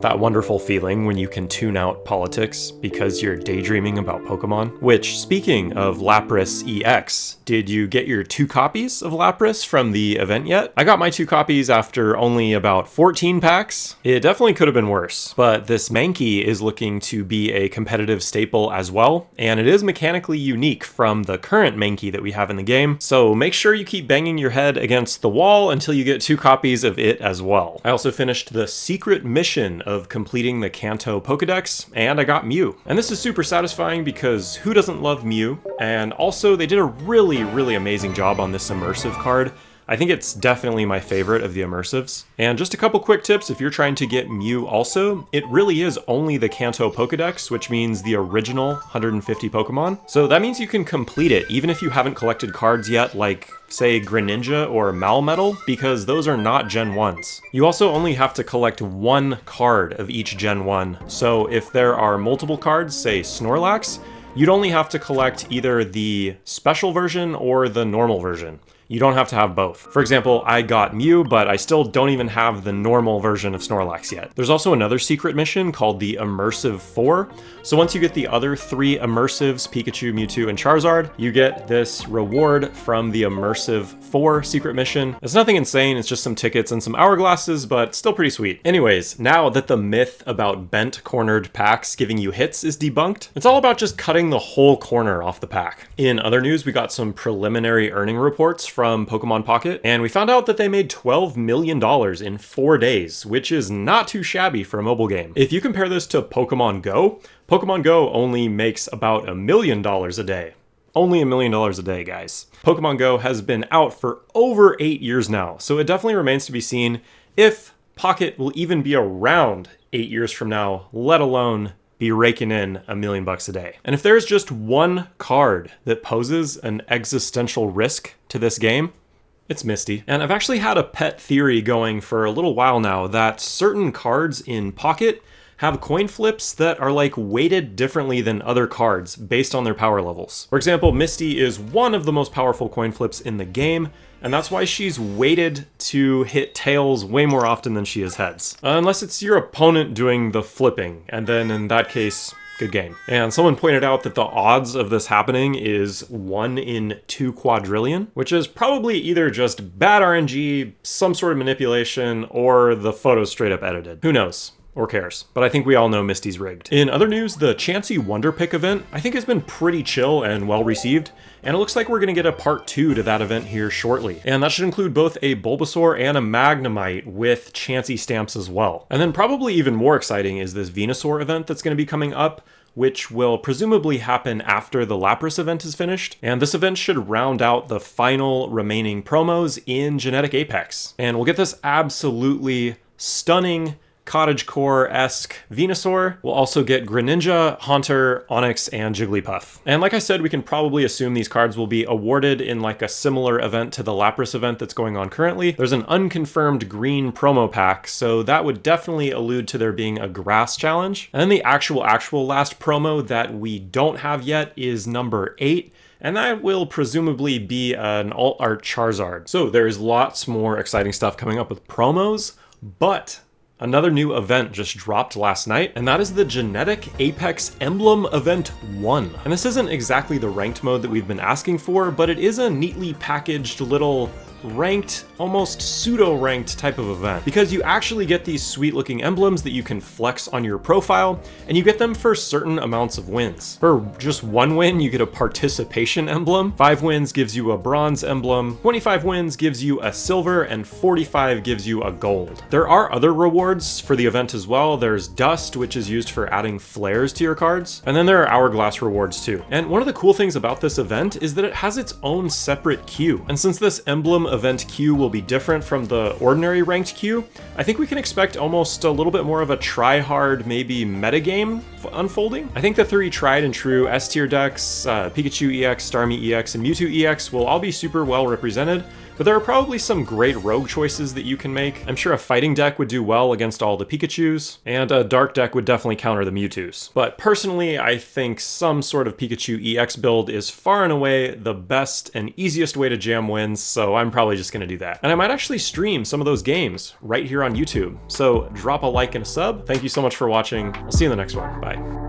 That wonderful feeling when you can tune out politics because you're daydreaming about Pokemon. Which, speaking of Lapras EX, did you get your 2 copies of Lapras from the event yet? I got my 2 copies after only about 14 packs. It definitely could have been worse, but this Mankey is looking to be a competitive staple as well, and it is mechanically unique from the current Mankey that we have in the game, so make sure you keep banging your head against the wall until you get 2 copies of it as well. I also finished the secret mission of completing the Kanto Pokedex, and I got Mew. And this is super satisfying because who doesn't love Mew? And also they did a really amazing job on this immersive card. I think it's definitely my favorite of the immersives. And just a couple quick tips if you're trying to get Mew also, it really is only the Kanto Pokedex, which means the original 150 Pokemon. So that means you can complete it even if you haven't collected cards yet, like say Greninja or Malmetal, because those are not Gen 1s. You also only have to collect 1 card of each Gen 1. So if there are multiple cards, say Snorlax, you'd only have to collect either the special version or the normal version. You don't have to have both. For example, I got Mew, but I still don't even have the normal version of Snorlax yet. There's also another secret mission called the Immersive 4. So once you get the other 3 Immersives, Pikachu, Mewtwo, and Charizard, you get this reward from the Immersive 4 secret mission. It's nothing insane, it's just some tickets and some hourglasses, but still pretty sweet. Anyways, now that the myth about bent cornered packs giving you hits is debunked, it's all about just cutting the whole corner off the pack. In other news, we got some preliminary earning reports from Pokemon Pocket, and we found out that they made $12 million in 4 days, which is not too shabby for a mobile game. If you compare this to Pokemon Go only makes about $1 million a day. Only $1 million a day, guys. Pokemon Go has been out for over 8 years now, so it definitely remains to be seen if Pocket will even be around 8 years from now, let alone be raking in $1 million a day. And if there's just one card that poses an existential risk to this game, it's Misty. And I've actually had a pet theory going for a little while now that certain cards in Pocket have coin flips that are like weighted differently than other cards based on their power levels. For example, Misty is one of the most powerful coin flips in the game, and that's why she's weighted to hit tails way more often than she is heads. Unless it's your opponent doing the flipping, and then in that case, good game. And someone pointed out that the odds of this happening is 1 in 2 quadrillion, which is probably either just bad RNG, some sort of manipulation, or the photo's straight up edited. Who knows? Or cares. But I think we all know Misty's rigged. In other news, the Chansey Wonder Pick event I think has been pretty chill and well received, and it looks like we're going to get a part 2 to that event here shortly. And that should include both a Bulbasaur and a Magnemite with Chansey stamps as well. And then probably even more exciting is this Venusaur event that's going to be coming up, which will presumably happen after the Lapras event is finished. And this event should round out the final remaining promos in Genetic Apex. And we'll get this absolutely stunning cottagecore-esque Venusaur. We'll also get Greninja, Haunter, Onix, and Jigglypuff. And like I said, we can probably assume these cards will be awarded in like a similar event to the Lapras event that's going on currently. There's an unconfirmed green promo pack, so that would definitely allude to there being a grass challenge. And then the actual last promo that we don't have yet is number 8. And that will presumably be an alt art Charizard. So there's lots more exciting stuff coming up with promos, but another new event just dropped last night, and that is the Genetic Apex Emblem Event 1. And this isn't exactly the ranked mode that we've been asking for, but it is a neatly packaged little ranked, almost pseudo-ranked type of event, because you actually get these sweet looking emblems that you can flex on your profile, and you get them for certain amounts of wins. For just 1 win, you get a participation emblem, 5 wins gives you a bronze emblem, 25 wins gives you a silver, and 45 gives you a gold. There are other rewards for the event as well. There's dust, which is used for adding flares to your cards, and then there are hourglass rewards too. And one of the cool things about this event is that it has its own separate queue, and since this emblem event queue will be different from the ordinary ranked queue, I think we can expect almost a little bit more of a try-hard, maybe metagame unfolding. I think the 3 tried and true S-tier decks, Pikachu EX, Starmie EX, and Mewtwo EX will all be super well represented, But there are probably some great rogue choices that you can make. I'm sure a fighting deck would do well against all the Pikachus, and a dark deck would definitely counter the Mewtwo's. But personally, I think some sort of Pikachu EX build is far and away the best and easiest way to jam wins, so I'm probably just gonna do that. And I might actually stream some of those games right here on YouTube. So drop a like and a sub. Thank you so much for watching. I'll see you in the next one. Bye.